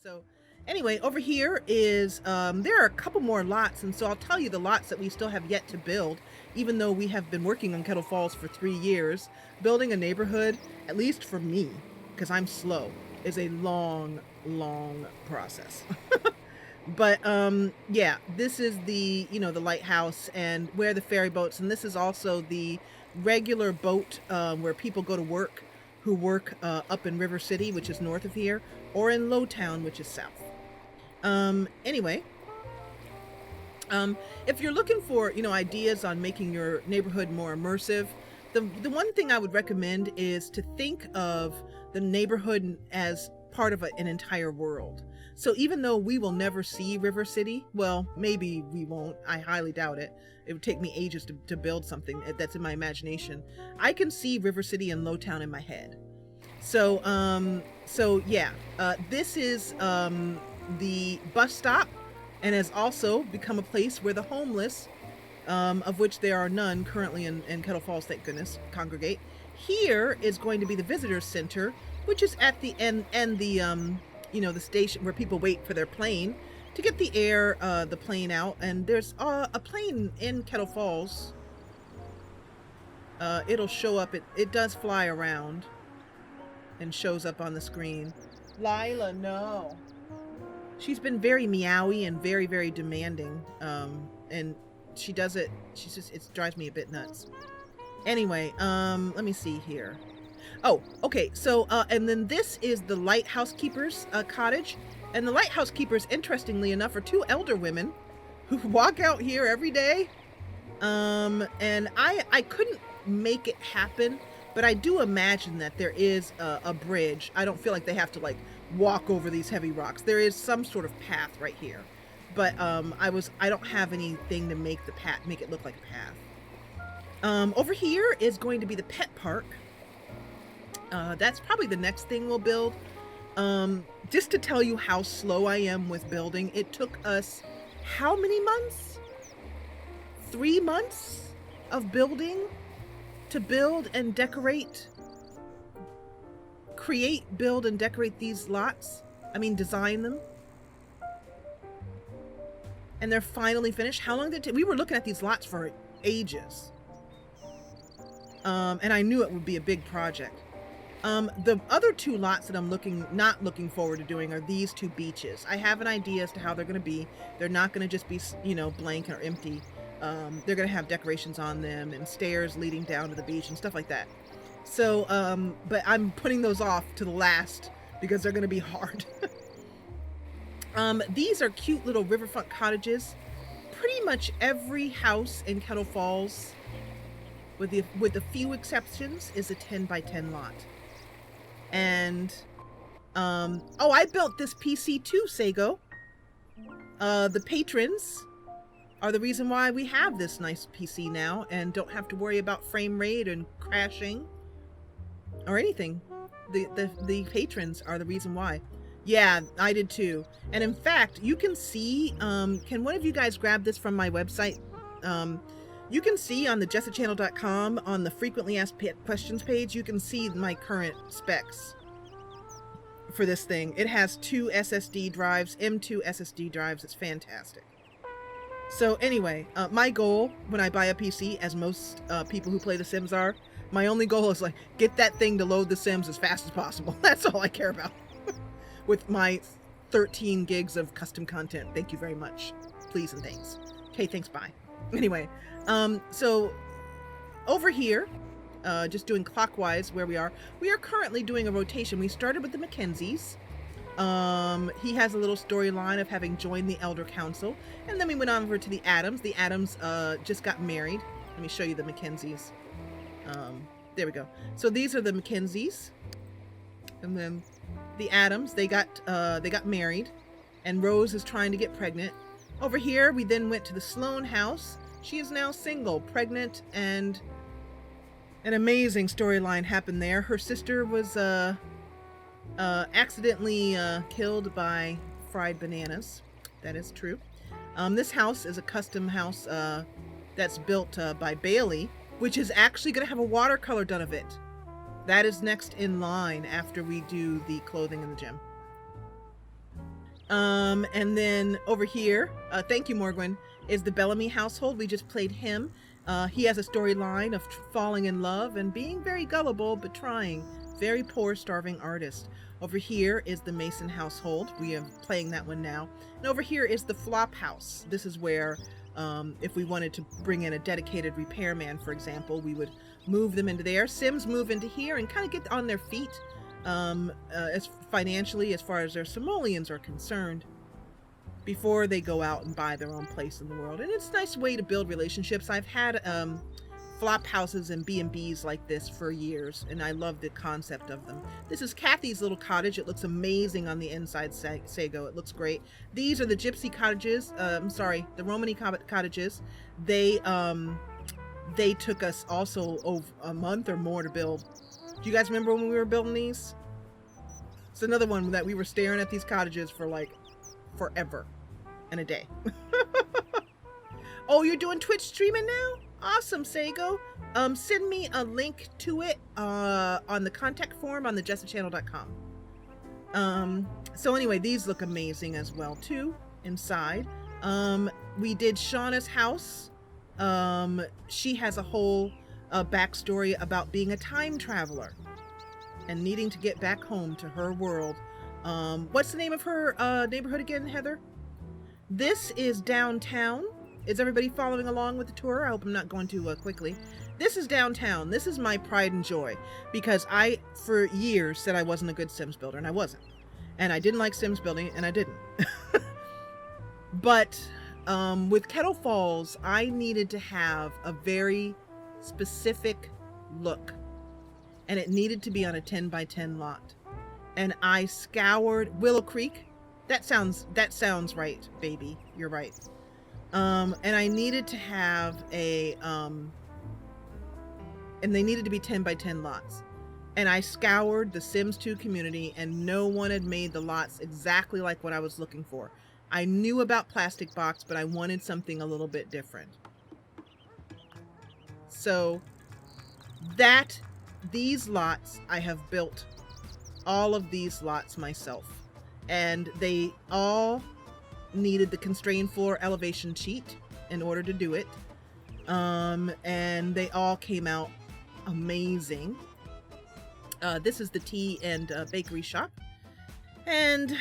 So anyway, over here is, there are a couple more lots, and so I'll tell you the lots that we still have yet to build, even though we have been working on Kettle Falls for 3 years. Building a neighborhood, at least for me, because I'm slow, is a long, long process. But yeah, this is the, the lighthouse and where the ferry boats, and this is also the regular boat where people go to work who work up in River City, which is north of here, or in Lowtown, which is south. Anyway, if you're looking for, ideas on making your neighborhood more immersive, the one thing I would recommend is to think of the neighborhood as part of an entire world. So even though we will never see River City, well, maybe we won't, I highly doubt it. It would take me ages to build something that's in my imagination. I can see River City and Lowtown in my head. So, yeah, this is the bus stop, and has also become a place where the homeless, of which there are none currently in Kettle Falls, thank goodness, congregate. Here is going to be the visitor center, which is at the end, the station where people wait for their plane to get the plane out. And there's a plane in Kettle Falls. It'll show up. It does fly around and shows up on the screen. Lila, no. She's been very meowy and very, very demanding. And she does it. It drives me a bit nuts. Anyway, let me see here. Oh, okay. So, and then this is the lighthouse keeper's cottage. And the lighthouse keepers, interestingly enough, are 2 elder women who walk out here every day. And I couldn't make it happen, but I do imagine that there is a bridge. I don't feel like they have to walk over these heavy rocks. There is some sort of path right here, but I don't have anything to make it look like a path. Over here is going to be the pet park. That's probably the next thing we'll build. Just to tell you how slow I am with building, it took us how many months? 3 months of building to build and decorate, build and decorate these lots. I mean, design them. And they're finally finished. How long did it take? We were looking at these lots for ages. And I knew it would be a big project. The other 2 lots that I'm not looking forward to doing are these 2 beaches. I have an idea as to how they're going to be. They're not going to just be, blank or empty. They're going to have decorations on them and stairs leading down to the beach and stuff like that. So, but I'm putting those off to the last because they're going to be hard. These are cute little riverfront cottages. Pretty much every house in Kettle Falls, with a few exceptions, is a 10 by 10 lot. And, I built this PC too, Sago. The patrons are the reason why we have this nice PC now and don't have to worry about frame rate and crashing or anything. The patrons are the reason why. Yeah, I did too. And in fact, you can see, can one of you guys grab this from my website? You can see on the jessachannel.com, on the frequently asked questions page, you can see my current specs for this thing. It has 2 SSD drives, M2 SSD drives. It's fantastic. So anyway, my goal when I buy a PC, as most people who play The Sims are, my only goal is get that thing to load The Sims as fast as possible. That's all I care about. With my 13 gigs of custom content. Thank you very much. Please and thanks. Okay, thanks, bye. Anyway, so over here, just doing clockwise where we are currently doing a rotation. We started with the Mackenzies. He has a little storyline of having joined the Elder Council, and then we went on over to the Adams. The Adams just got married. Let me show you the Mackenzies. There we go. So these are the Mackenzies, and then the Adams. They got married, and Rose is trying to get pregnant. Over here, we then went to the Sloan house. She is now single, pregnant, and an amazing storyline happened there. Her sister was accidentally killed by fried bananas. That is true. This house is a custom house that's built by Bailey, which is actually going to have a watercolor done of it. That is next in line after we do the clothing in the gym. And then over here, thank you, Morgwin, is the Bellamy household. We just played him. He has a storyline of falling in love and being very gullible, but trying. Very poor, starving artist. Over here is the Mason household. We are playing that one now. And over here is the Flop house. This is where, if we wanted to bring in a dedicated repairman, for example, we would move them into there. Sims move into here and kind of get on their feet, as financially, as far as their simoleons are concerned, before they go out and buy their own place in the world. And it's a nice way to build relationships. I've had flop houses and B&Bs like this for years, and I love the concept of them. This is Kathy's little cottage. It looks amazing on the inside, Sago. It looks great. These are the gypsy cottages. The Romany cottages. They took us also over a month or more to build. Do you guys remember when we were building these? It's another one that we were staring at these cottages for like forever and a day. Oh, you're doing Twitch streaming now? Awesome, Sago. Send me a link to it on the contact form on the jessachannel.com. So anyway, these look amazing as well too inside. We did Shauna's house. She has a whole backstory about being a time traveler and needing to get back home to her world. What's the name of her neighborhood again, Heather? This is downtown. Is everybody following along with the tour? I hope I'm not going too quickly. This is downtown. This is my pride and joy, because I, for years, said I wasn't a good Sims builder, and I wasn't. And I didn't like Sims building, and I didn't. But with Kettle Falls, I needed to have a very specific look, and it needed to be on a 10 by 10 lot. And I scoured Willow Creek. That sounds right, baby. You're right. And I needed to have and they needed to be 10 by 10 lots. And I scoured the Sims 2 community, and no one had made the lots exactly like what I was looking for. I knew about Plastic Box, but I wanted something a little bit different. So these lots, I have built all of these lots myself, and they all needed the constrained floor elevation sheet in order to do it. And they all came out amazing. This is the tea and bakery shop, and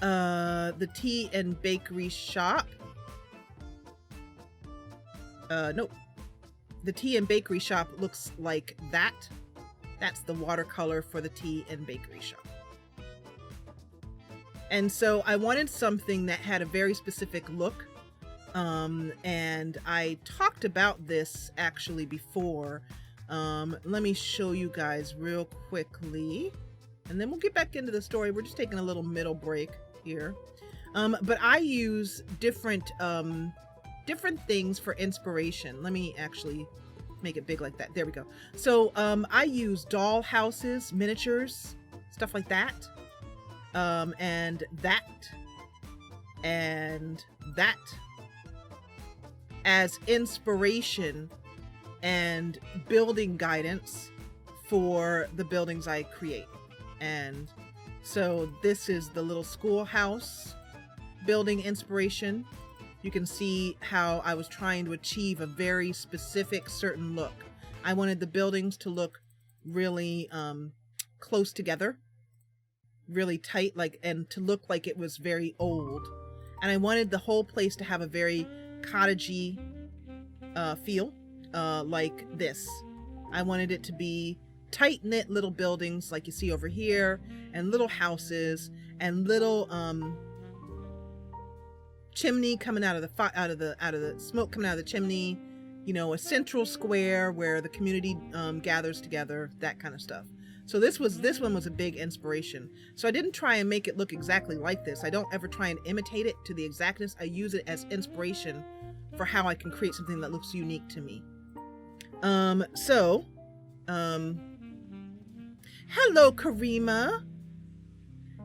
the tea and bakery shop, nope, the tea and bakery shop looks like that. That's the watercolor for the tea and bakery shop. And so I wanted something that had a very specific look. And I talked about this actually before. Let me show you guys real quickly, and then we'll get back into the story. We're just taking a little middle break here. But I use different things for inspiration. Let me actually make it big like that. There we go. So I use doll houses, miniatures, stuff like that. And that as inspiration and building guidance for the buildings I create. And so this is the little schoolhouse building inspiration. You can see how I was trying to achieve a very specific certain look. I wanted the buildings to look really close together, really tight, and to look like it was very old. And I wanted the whole place to have a very cottagey feel, like this. I wanted it to be tight-knit little buildings like you see over here, and little houses, and little chimney coming out of the smoke coming out of the chimney, you know, a central square where the community gathers together, that kind of stuff. So this one was a big inspiration. So I didn't try and make it look exactly like this. I don't ever try and imitate it to the exactness. I use it as inspiration for how I can create something that looks unique to me. Hello, Karima.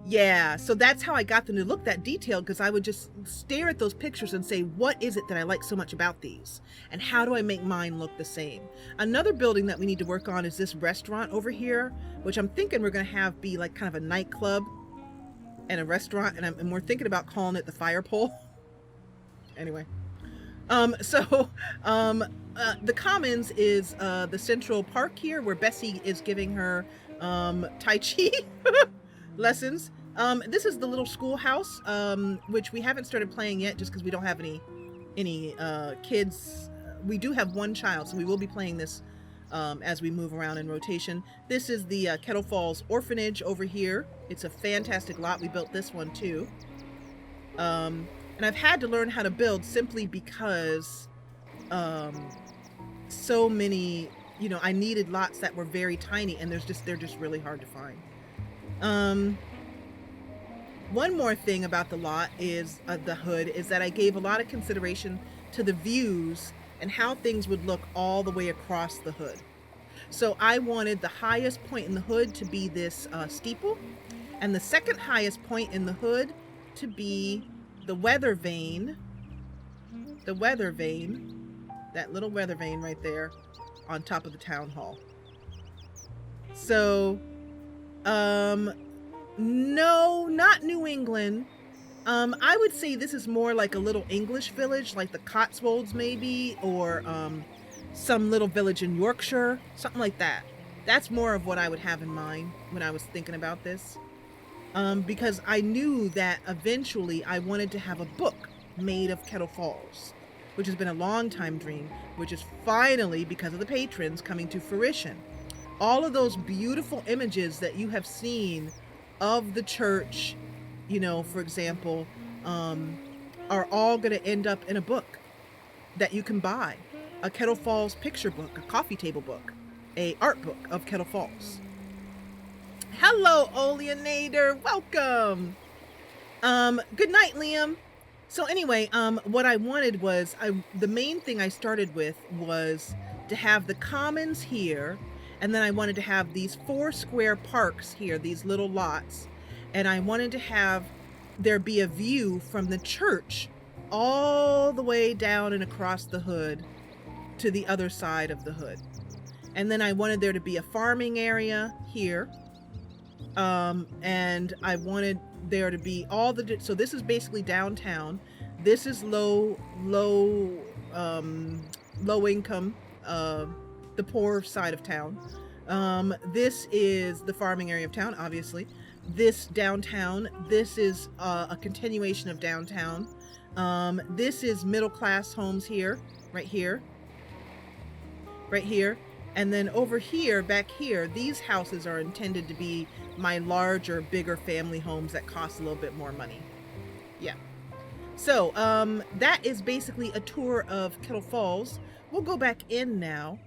Yeah, so that's how I got them to look that detailed, because I would just stare at those pictures and say, what is it that I like so much about these? And how do I make mine look the same? Another building that we need to work on is this restaurant over here, which I'm thinking we're going to have be like kind of a nightclub and a restaurant, and we're thinking about calling it the Fire Pole. Anyway, so the Commons is the central park here where Bessie is giving her Tai Chi lessons. This is the little schoolhouse, which we haven't started playing yet just because we don't have any kids. We do have one child, so we will be playing this as we move around in rotation. This is the Kettle Falls orphanage over here. It's a fantastic lot. We built this one too. And I've had to learn how to build simply because so many, I needed lots that were very tiny, and they're just really hard to find. One more thing about the lot is the hood is that I gave a lot of consideration to the views and how things would look all the way across the hood. So I wanted the highest point in the hood to be this steeple, and the second highest point in the hood to be the weather vane, that little weather vane right there on top of the town hall. So, no, not New England. I would say this is more like a little English village, like the Cotswolds maybe, or some little village in Yorkshire, something like that. That's more of what I would have in mind when I was thinking about this. Because I knew that eventually I wanted to have a book made of Kettle Falls, which has been a long time dream, which is finally, because of the patrons, coming to fruition. All of those beautiful images that you have seen of the church, for example, are all going to end up in a book that you can buy. A Kettle Falls picture book, a coffee table book, a art book of Kettle Falls. Hello, Oleanator. Welcome. Good night, Liam. So anyway, what I wanted was, the main thing I started with was to have the commons here, and then I wanted to have these 4 square parks here, these little lots, and I wanted to have there be a view from the church all the way down and across the hood to the other side of the hood. And then I wanted there to be a farming area here. And I wanted there to be so this is basically downtown. This is low income, the poor side of town. This is the farming area of town, obviously. This downtown, this is a continuation of downtown. This is middle class homes here, right here. And then over here, back here, these houses are intended to be my larger, bigger family homes that cost a little bit more money. Yeah. So that is basically a tour of Kettle Falls. We'll go back in now.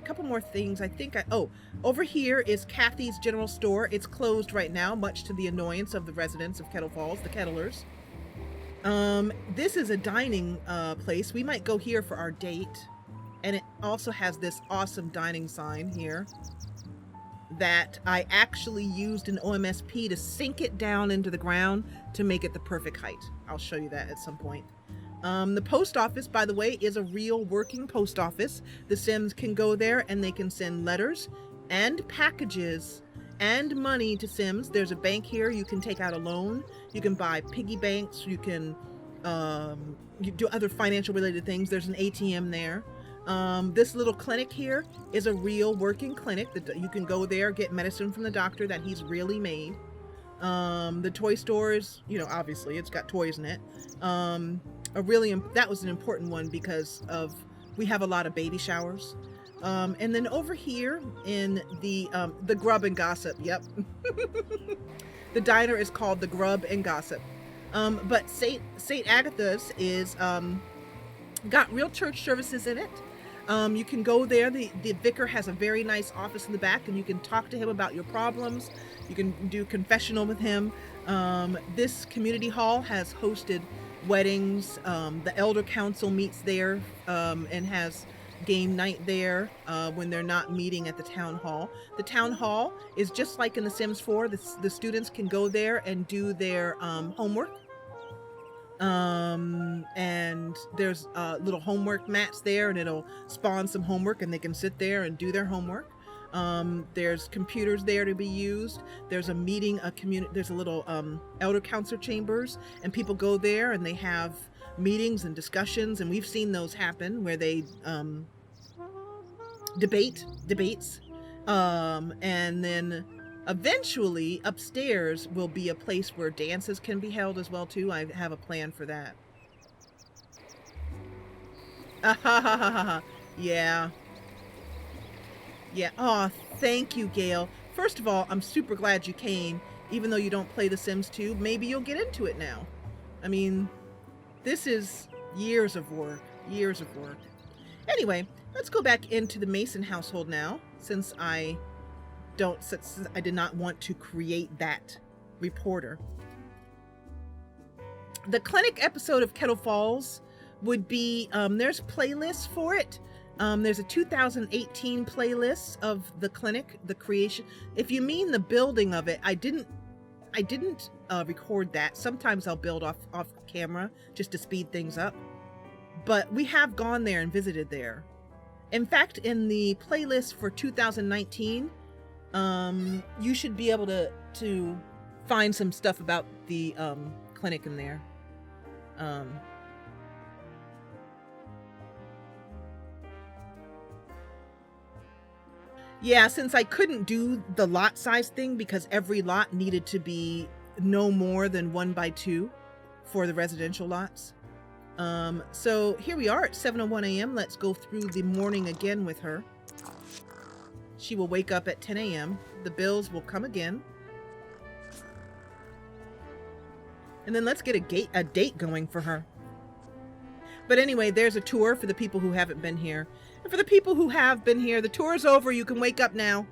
Couple more things. Over here is Kathy's General Store. It's closed right now, much to the annoyance of the residents of Kettle Falls, the Kettlers. This is a dining place. We might go here for our date. And it also has this awesome dining sign here that I actually used an OMSP to sink it down into the ground to make it the perfect height. I'll show you that at some point. The post office, by the way, is a real working post office. The Sims can go there and they can send letters and packages and money to Sims. There's a bank here. You can take out a loan. You can buy piggy banks. You can you do other financial related things. There's an ATM there. This little clinic here is a real working clinic that you can go there, get medicine from the doctor that he's really made. The toy stores, obviously it's got toys in it. That was an important one because we have a lot of baby showers. And then over here in the Grub and Gossip, yep. The diner is called the Grub and Gossip. But St. Agatha's is got real church services in it. You can go there. The vicar has a very nice office in the back, and you can talk to him about your problems. You can do confessional with him. This community hall has hosted weddings. The elder council meets there and has game night there when they're not meeting at the town hall. The town hall is just like in The Sims 4. The students can go there and do their homework. And there's little homework mats there, and it'll spawn some homework, and they can sit there and do their homework. There's computers there to be used. There's a meeting, there's a little elder council chambers, and people go there and they have meetings and discussions, and we've seen those happen where they debates, and then eventually upstairs will be a place where dances can be held as well too. I have a plan for that. Yeah. Yeah. Oh, thank you, Gail. First of all, I'm super glad you came. Even though you don't play The Sims 2, maybe you'll get into it now. I mean, this is years of work. Years of work. Anyway, let's go back into the Mason household now, since I did not want to create that reporter. The clinic episode of Kettle Falls would be, there's playlists for it. There's a 2018 playlist of the clinic, the creation. If you mean the building of it, I didn't record that. Sometimes I'll build off camera just to speed things up. But we have gone there and visited there. In fact, in the playlist for 2019, you should be able to find some stuff about the clinic in there. Yeah, since I couldn't do the lot size thing because every lot needed to be no more than 1x2 for the residential lots. So here we are at 7:01 a.m. Let's go through the morning again with her. She will wake up at 10 a.m. The bills will come again. And then let's get a date going for her. But anyway, there's a tour for the people who haven't been here. And for the people who have been here, the tour is over. You can wake up now.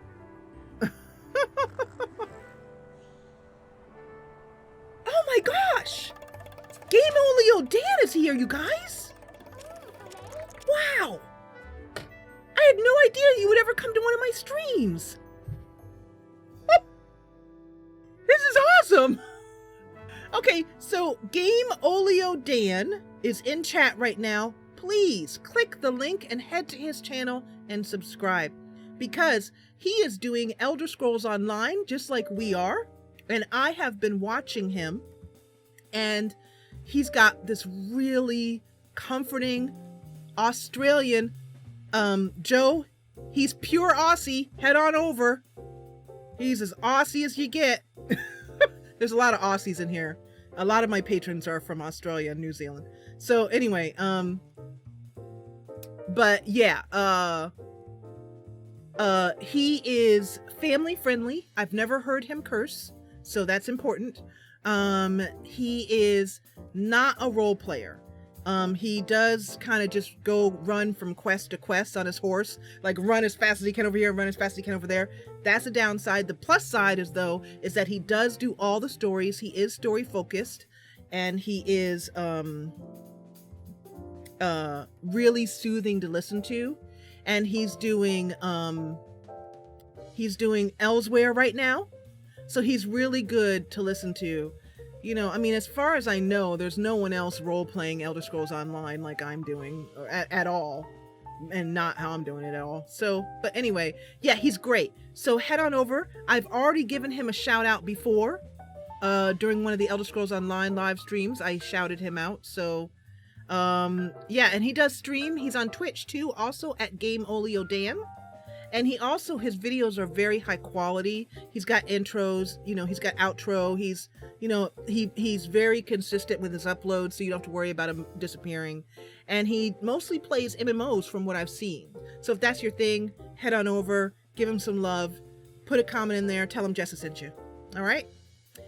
Oh my gosh! Game Olio Dan is here, you guys! Wow! I had no idea you would ever come to one of my streams. This is awesome! Okay, so Game Olio Dan is in chat right now. Please click the link and head to his channel and subscribe, because he is doing Elder Scrolls Online just like we are, and I have been watching him, and he's got this really comforting Australian Joe. He's pure Aussie. Head on over. He's as Aussie as you get. There's a lot of Aussies in here. A lot of my patrons are from Australia and New Zealand. So anyway, but yeah, he is family friendly. I've never heard him curse, so that's important. He is not a role player. He does kind of just go run from quest to quest on his horse, like run as fast as he can over here, run as fast as he can over there. That's a downside. The plus side is that he does do all the stories. He is story focused, and he is really soothing to listen to. And he's doing Elsewhere right now, so he's really good to listen to. You know, I mean, as far as I know, there's no one else role-playing Elder Scrolls Online like I'm doing at all, and not how I'm doing it at all. So, but anyway, yeah, he's great. So head on over. I've already given him a shout out before. During one of the Elder Scrolls Online live streams, I shouted him out. So, yeah, and he does stream. He's on Twitch too, also at Game Olio Dan. And he also, his videos are very high quality. He's got intros, you know, he's got outro. He's, you know, he's very consistent with his uploads, so you don't have to worry about him disappearing. And he mostly plays MMOs from what I've seen. So if that's your thing, head on over, give him some love, put a comment in there, tell him Jessa sent you. All right.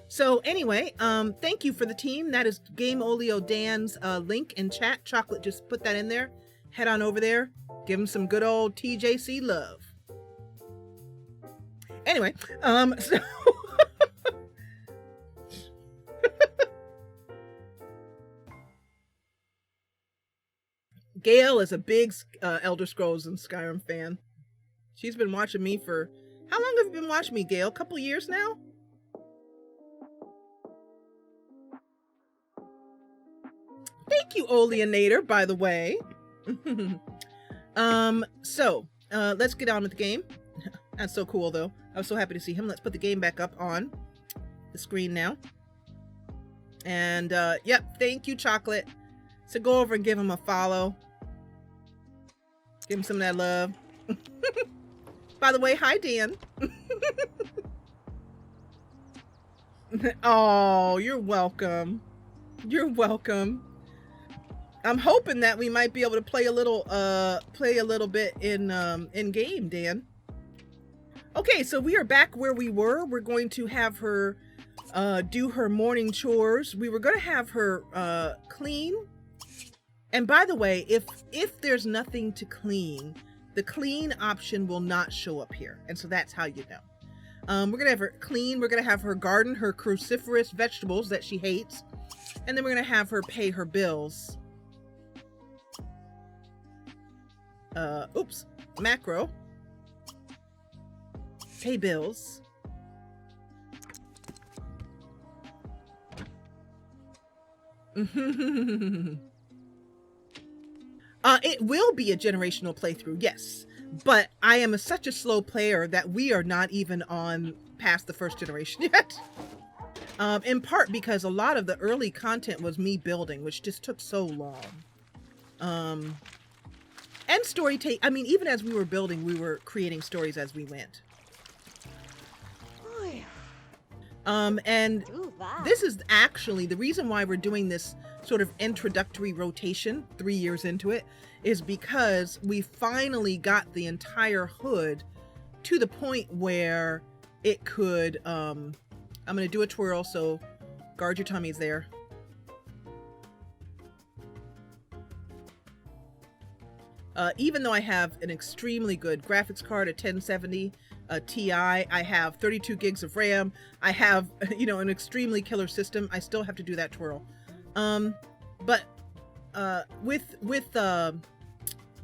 So anyway, thank you for the team. That is Game Olio Dan's link in chat. Chocolate just put that in there. Head on over there, give him some good old TJC love. Anyway, so Gail is a big Elder Scrolls and Skyrim fan. She's been watching me for, how long have you been watching me, Gail? A couple years now? Thank you, Oleanator, by the way. So let's get on with the game. That's so cool, though. I was so happy to see him. Let's put the game back up on the screen now. And, yep, thank you, Chocolate. So go over and give him a follow. Give him some of that love. By the way, hi, Dan. Oh, you're welcome. You're welcome. I'm hoping that we might be able to play a little bit in game, Dan. Okay, so we are back where we were. We're going to have her do her morning chores. We were going to have her clean. And by the way, if there's nothing to clean, the clean option will not show up here. And so that's how you know. We're going to have her clean. We're going to have her garden her cruciferous vegetables that she hates. And then we're going to have her pay her bills. Oops. Macro. Pay bills. It will be a generational playthrough, yes. But I am such a slow player that we are not even on past the first generation yet. In part because a lot of the early content was me building, which just took so long. And story take. I mean, even as we were building, we were creating stories as we went. And this is actually the reason why we're doing this sort of introductory rotation 3 years into it, is because we finally got the entire hood to the point where it could, I'm going to do a twirl, so guard your tummies there. Even though I have an extremely good graphics card, a 1070 Ti, I have 32 gigs of RAM, I have, you know, an extremely killer system, I still have to do that twirl. But with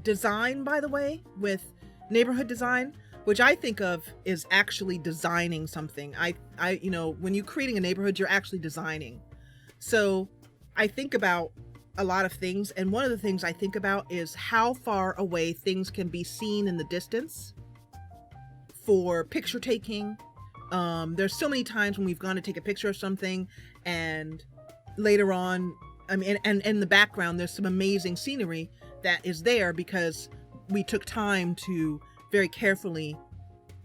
design, by the way, with neighborhood design, which I think of is actually designing something. I you know, when you're creating a neighborhood, you're actually designing. So I think about a lot of things, and one of the things I think about is how far away things can be seen in the distance for picture taking. There's so many times when we've gone to take a picture of something, and later on, I mean, and in the background, there's some amazing scenery that is there because we took time to very carefully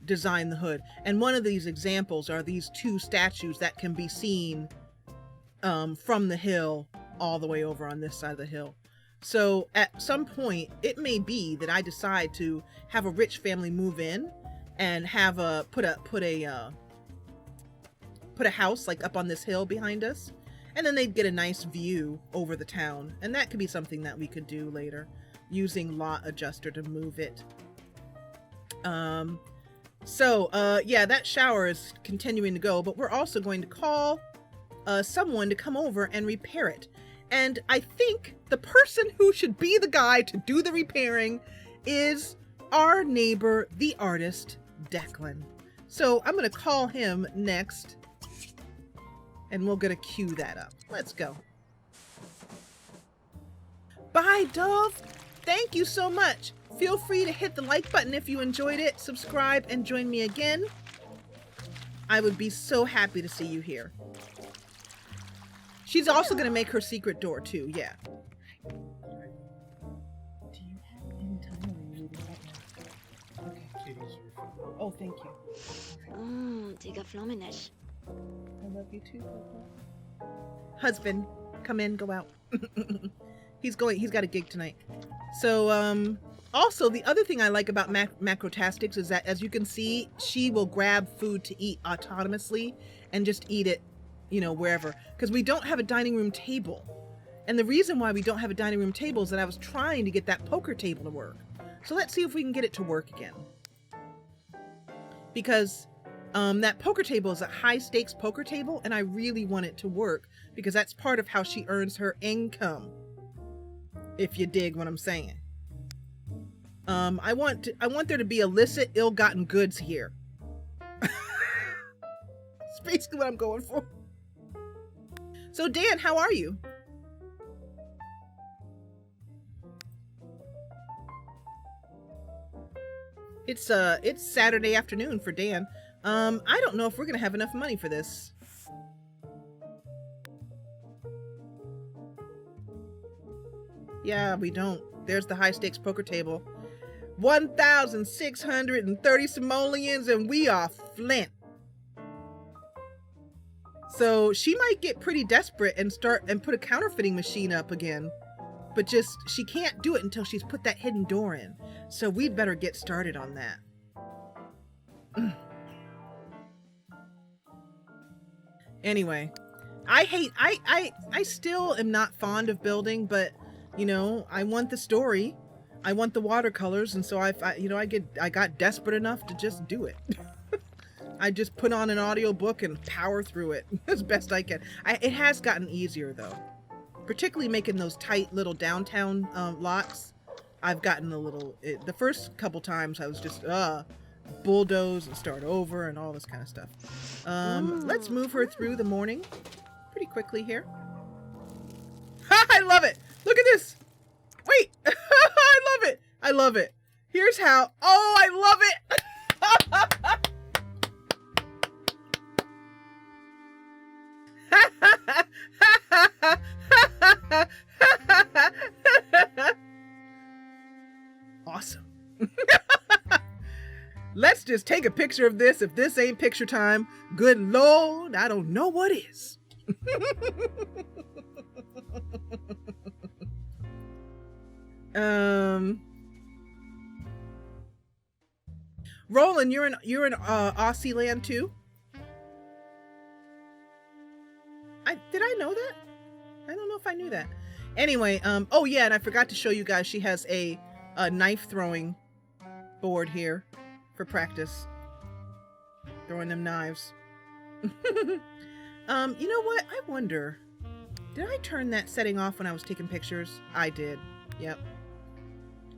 design the hood. And one of these examples are these two statues that can be seen from the hill all the way over on this side of the hill. So at some point, it may be that I decide to have a rich family move in and have put a house like up on this hill behind us, and then they'd get a nice view over the town. And that could be something that we could do later, using lot adjuster to move it. Yeah, that shower is continuing to go, but we're also going to call someone to come over and repair it. And I think the person who should be the guy to do the repairing is our neighbor, the artist, Declan. So I'm going to call him next, and we're going to cue that up. Let's go. Bye, Dove. Thank you so much. Feel free to hit the like button if you enjoyed it, subscribe, and join me again. I would be so happy to see you here. She's also going to make her secret door too, yeah. Do you have any time or are you leaving right now? Okay. Oh, thank you. Digga Flominish. I love you too, Papa. Husband, come in, go out. He's got a gig tonight. So, also, the other thing I like about Macrotastics is that, as you can see, she will grab food to eat autonomously and just eat it, you know, wherever. Because we don't have a dining room table. And the reason why we don't have a dining room table is that I was trying to get that poker table to work. So let's see if we can get it to work again. Because that poker table is a high stakes poker table, and I really want it to work because that's part of how she earns her income. If you dig what I'm saying. I want there to be illicit, ill-gotten goods here. It's basically what I'm going for. So Dan, how are you? It's Saturday afternoon for Dan. I don't know if we're gonna have enough money for this. Yeah, we don't. There's the high stakes poker table. 1,630 simoleons and we are flint. So she might get pretty desperate and put a counterfeiting machine up again. But just, she can't do it until she's put that hidden door in. So we'd better get started on that. Anyway, I still am not fond of building, but you know, I want the story. I want the watercolors, and so I got desperate enough to just do it. I just put on an audiobook and power through it as best I can. It has gotten easier though, particularly making those tight little downtown lots. I've gotten a little. The first couple times I was just bulldoze and start over and all this kind of stuff. Let's move her through the morning pretty quickly here. I love it. Look at this. Wait. I love it. I love it. Here's how. Oh, I love it. Awesome. Let's just take a picture of this. If this ain't picture time, good Lord, I don't know what is. Roland, you're in Aussie land too? Did I know that? I don't know if I knew that. Anyway, oh yeah, and I forgot to show you guys, she has a knife throwing board here for practice. Throwing them knives. You know what? I wonder, did I turn that setting off when I was taking pictures? I did. Yep.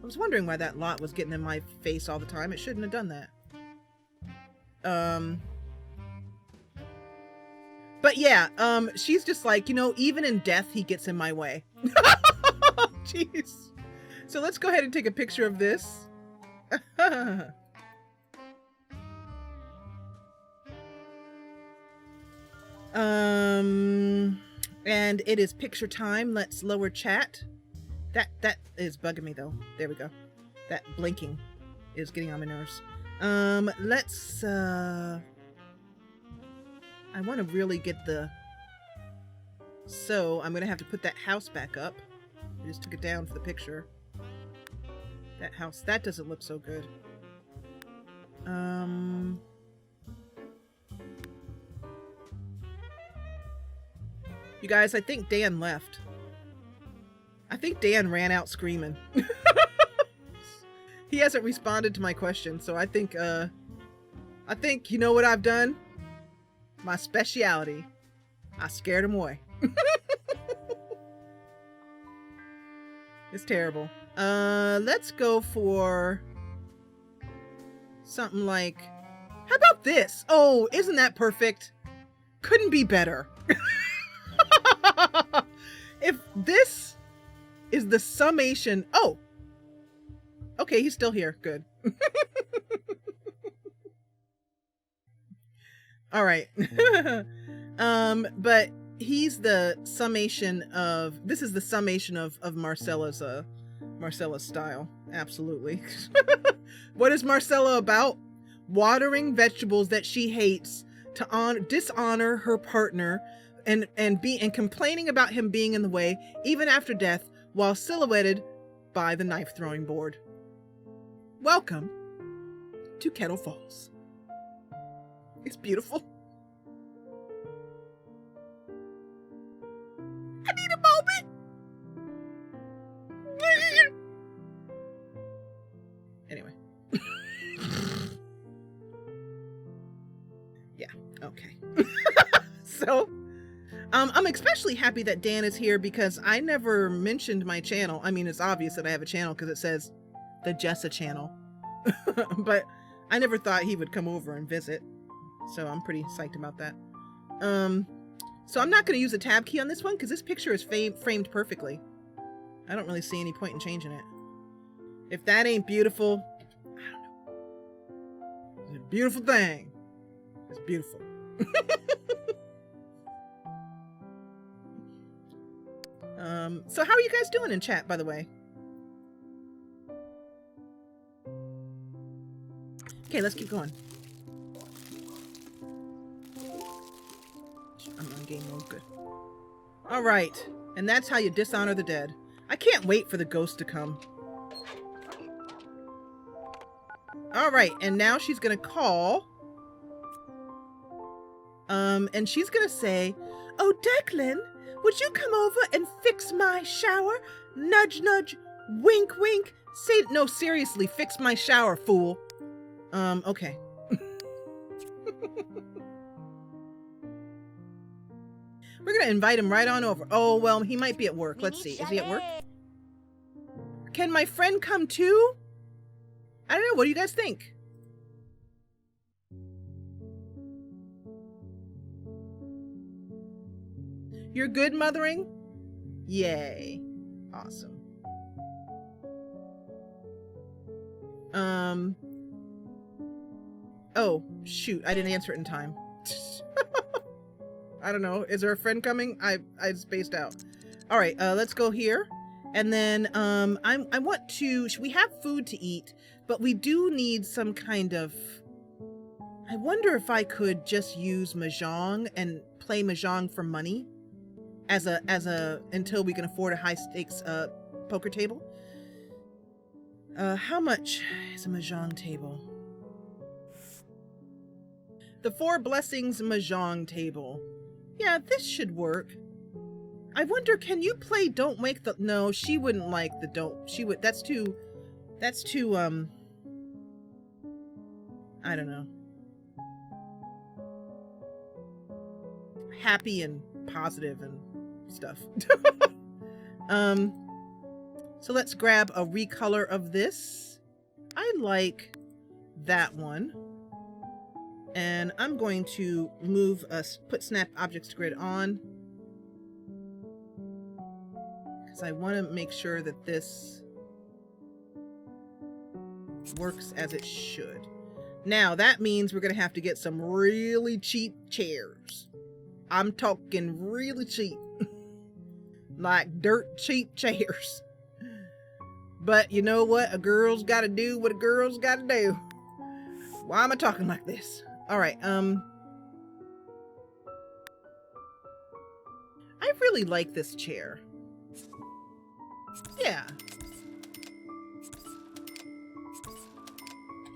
I was wondering why that lot was getting in my face all the time. It shouldn't have done that. But yeah, she's just like, you know, even in death, he gets in my way. Jeez. So let's go ahead and take a picture of this. And it is picture time. Let's lower chat. That is bugging me though. There we go. That blinking is getting on my nerves. Let's I want to really get the, so I'm gonna have to put that house back up. I just took it down for the picture. That house, that doesn't look so good. You guys, I think Dan left. I think Dan ran out screaming. He hasn't responded to my question, so I think you know what I've done? My speciality. I scared him away. It's terrible. Let's go for something like, how about this? Oh, isn't that perfect? Couldn't be better. If this is the summation, oh, okay, he's still here. Good. All right. But he's the summation of, this is the summation of Marcella's style. Absolutely. What is Marcella about? Watering vegetables that she hates to dishonor her partner and complaining about him being in the way even after death, while silhouetted by the knife throwing board. Welcome to Kettle Falls. It's beautiful. I need a moment. Anyway. Yeah, okay. So, I'm especially happy that Dan is here because I never mentioned my channel. I mean, it's obvious that I have a channel because it says the Jessa Channel. But I never thought he would come over and visit. So I'm pretty psyched about that. So I'm not going to use a tab key on this one because this picture is framed perfectly. I don't really see any point in changing it. If that ain't beautiful, I don't know. beautiful thing. It's beautiful. So how are you guys doing in chat, by the way? Okay, let's keep going. I'm on game mode, good. All right, and that's how you dishonor the dead. I can't wait for the ghost to come. All right, and now she's gonna call. And she's gonna say, "Oh, Declan, would you come over and fix my shower? Nudge, nudge, wink, wink. Say, no, seriously, fix my shower, fool." Okay. We're gonna invite him right on over. Oh, well, he might be at work. Let's see. Is he at work? Can my friend come too? I don't know. What do you guys think? You're good, mothering? Yay. Awesome. Oh, shoot. I didn't answer it in time. I don't know. Is there a friend coming? I spaced out. All right, let's go here. And then I want to, we have food to eat, but we do need some kind of, I wonder if I could just use Mahjong and play Mahjong for money as a until we can afford a high stakes poker table. How much is a Mahjong table? The 4 Blessings Mahjong table. Yeah, this should work. I wonder, can you play Don't Wake the... No, she wouldn't like the Don't... She would... That's too... I don't know. Happy and positive and stuff. So let's grab a recolor of this. I like that one. And I'm going to move us, put Snap Objects Grid on. Because I want to make sure that this works as it should. Now, that means we're going to have to get some really cheap chairs. I'm talking really cheap. Like dirt cheap chairs. But you know what? A girl's got to do what a girl's got to do. Why am I talking like this? All right. I really like this chair. Yeah.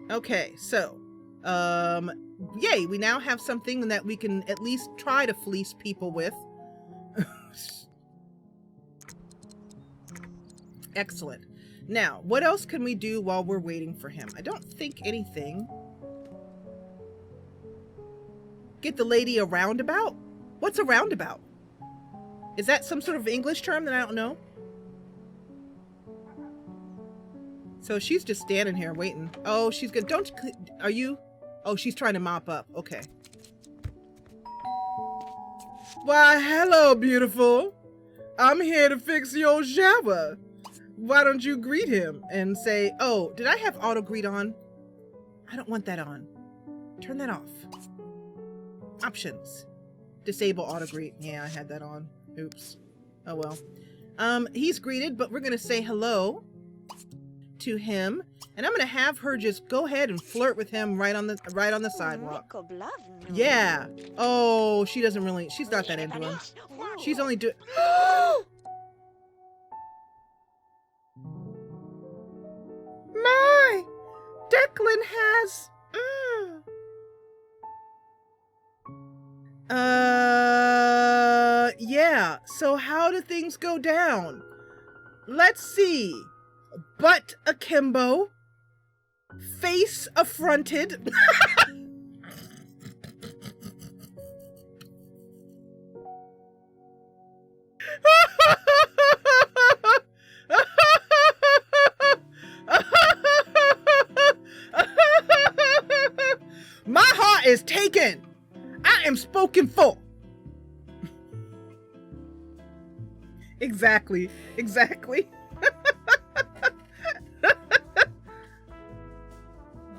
Okay, so, yay, we now have something that we can at least try to fleece people with. Excellent. Now, what else can we do while we're waiting for him? I don't think anything. Get the lady a roundabout? What's a roundabout? Is that some sort of English term that I don't know? So she's just standing here waiting. Oh, she's good. Don't, are you? Oh, she's trying to mop up. Okay. Why, hello, beautiful. I'm here to fix your shower. Why don't you greet him and say, oh, did I have auto greet on? I don't want that on. Turn that off. Options. Disable auto greet. Yeah, I had that on. Oops. Oh well. He's greeted, but we're gonna say hello to him, and I'm gonna have her just go ahead and flirt with him right on the sidewalk. Yeah. Oh, she doesn't really. She's not that into him. She's only doing. My, Declan has. Yeah. So how do things go down? Let's see. Butt akimbo. Face affronted. My heart is taken. I am spoken for. Exactly. Exactly.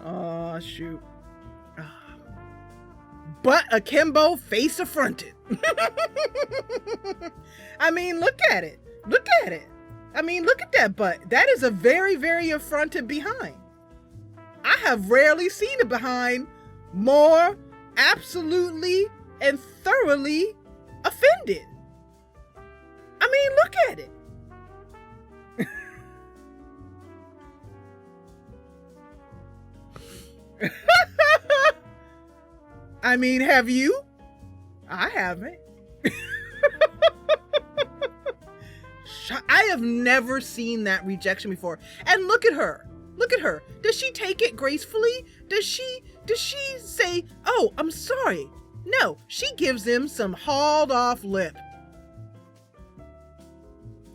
Oh, shoot. butt akimbo, face affronted. I mean, look at it. Look at it. I mean, look at that butt. That is a very, very affronted behind. I have rarely seen a behind more absolutely and thoroughly offended. I mean, look at it. I mean, have you? I haven't. I have never seen that rejection before. And look at her. Look at her. Does she take it gracefully? Does she say, "Oh, I'm sorry"? No, she gives him some hauled off lip.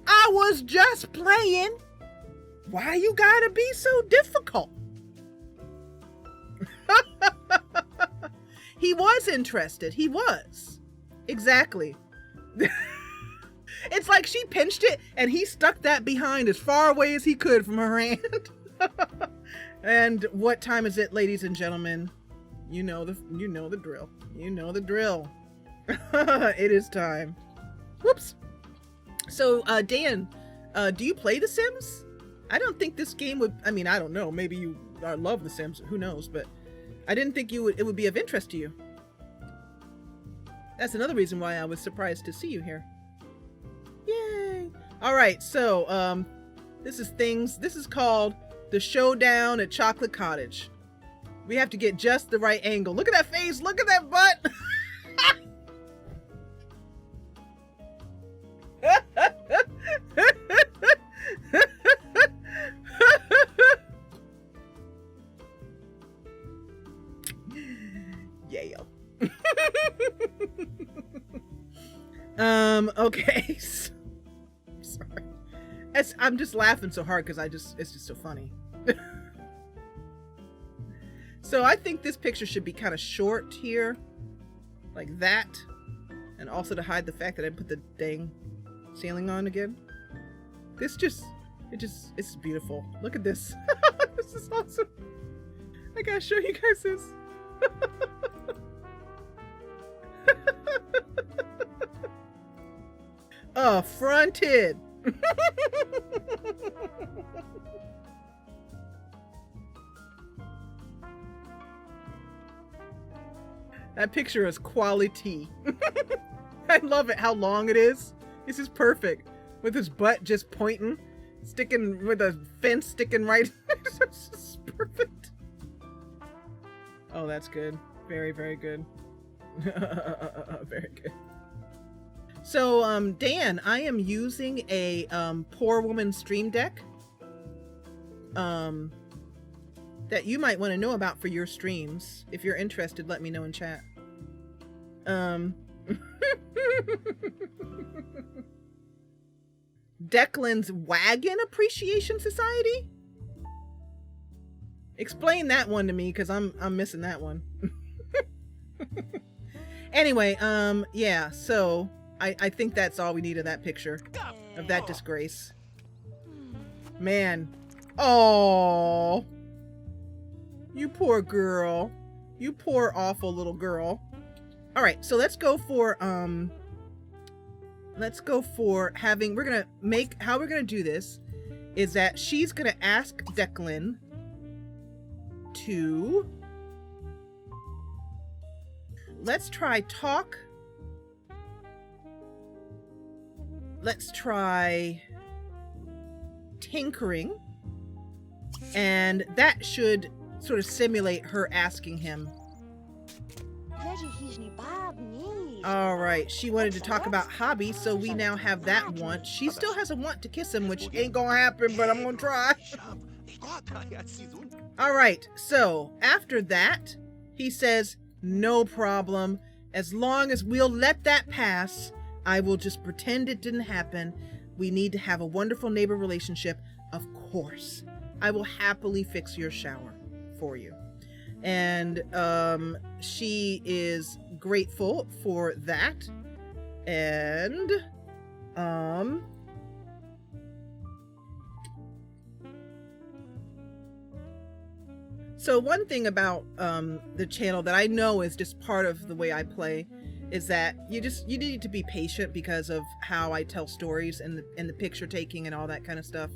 I was just playing. Why you gotta be so difficult? He was interested. He was. Exactly. It's like she pinched it and he stuck that behind as far away as he could from her hand. And what time is it, ladies and gentlemen? You know the drill. You know the drill. It is time. Whoops. So, Dan, do you play The Sims? I don't think this game would, I mean, I don't know. Maybe you love The Sims. Who knows? But I didn't think it would be of interest to you. That's another reason why I was surprised to see you here. Yay. All right. So, this is called The Showdown at Chocolate Cottage. We have to get just the right angle. Look at that face. Look at that butt. Yeah. Okay. Sorry. I'm just laughing so hard because it's just so funny. So I think this picture should be kind of short here, like that, and also to hide the fact that I put the dang ceiling on again. It's beautiful. Look at this. This is awesome. I gotta show you guys this. Affronted. That picture is quality. I love it how long it is. This is perfect. With his butt just pointing, sticking with a fence sticking right. It's just perfect. Oh, that's good. Very, very good. Very good. So, Dan, I am using a Poor Woman Stream Deck that you might want to know about for your streams. If you're interested, let me know in chat. Declan's Wagon Appreciation Society? Explain that one to me, because I'm missing that one. Anyway, yeah, so I think that's all we need of that picture of that disgrace. Man. Oh, you poor girl. You poor awful little girl. All right, so let's go for having, how we're gonna do this is that she's gonna ask Declan to, let's try talk. Let's try tinkering, and that should sort of simulate her asking him. All right, she wanted to talk about hobby, so we now have that want. She still has a want to kiss him, which ain't gonna happen, but I'm gonna try. All right, so after that, he says, no problem. As long as we'll let that pass, I will just pretend it didn't happen. We need to have a wonderful neighbor relationship. Of course, I will happily fix your shower for you. And she is grateful for that. And So one thing about the channel that I know is just part of the way I play is that you need to be patient because of how I tell stories and the picture taking and all that kind of stuff.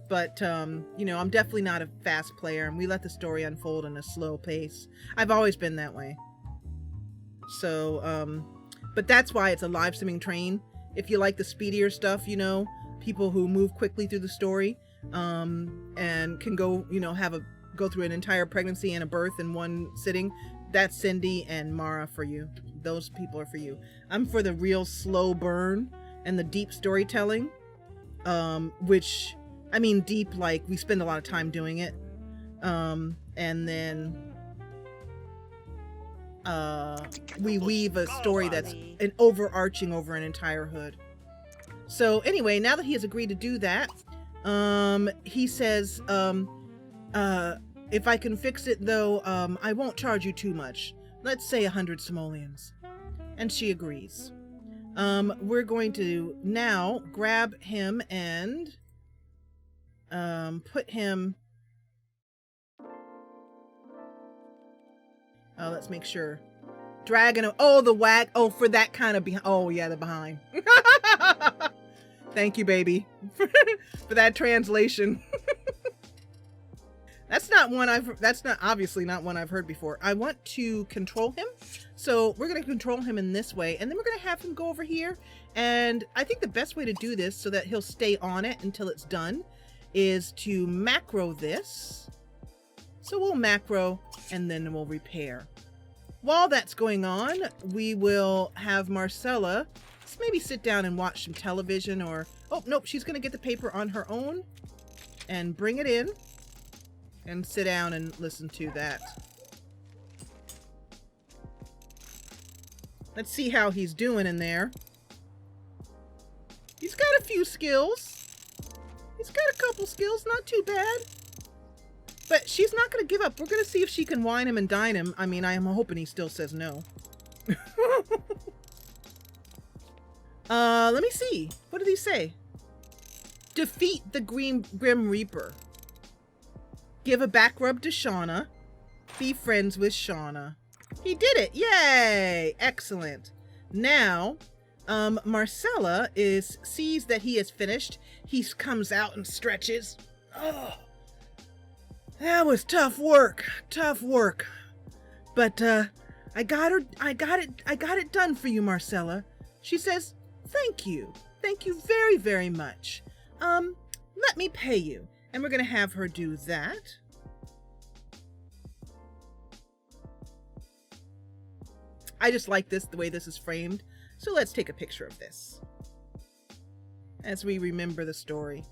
But you know, I'm definitely not a fast player, and we let the story unfold in a slow pace. I've always been that way. So but that's why it's a live simming train. If you like the speedier stuff, you know, people who move quickly through the story and can go, you know, go through an entire pregnancy and a birth in one sitting, that's Cindy and Mara for you. Those people are for you. I'm for the real slow burn and the deep storytelling, which, I mean deep like we spend a lot of time doing it, and then we weave a story that's an overarching over an entire hood. So anyway, now that he has agreed to do that, he says, if I can fix it though, I won't charge you too much. Let's say 100 simoleons. And she agrees. We're going to now grab him and put him, let's make sure. Dragging him, oh, the wag, oh, for that kind of behind, oh yeah, the behind. Thank you, baby, for that translation. That's not obviously not one I've heard before. I want to control him. So we're going to control him in this way. And then we're going to have him go over here. And I think the best way to do this so that he'll stay on it until it's done is to macro this. So we'll macro and then we'll repair. While that's going on, we will have Marcella maybe sit down and watch some television, or, oh, nope, she's going to get the paper on her own and bring it in and sit down and listen to that. Let's see how he's doing in there. He's got a few skills. He's got a couple skills, not too bad. But she's not going to give up. We're going to see if she can wine him and dine him. I mean, I am hoping he still says no. Let me see. What did he say? Defeat the Grim Reaper. Give a back rub to Shauna. Be friends with Shauna. He did it. Yay! Excellent. Now, Marcella sees that he is finished. He comes out and stretches. Oh, that was tough work. Tough work. But I got it done for you, Marcella. She says, "Thank you. Thank you very, very much. Let me pay you." And we're going to have her do that. I just like this, the way this is framed. So let's take a picture of this as we remember the story.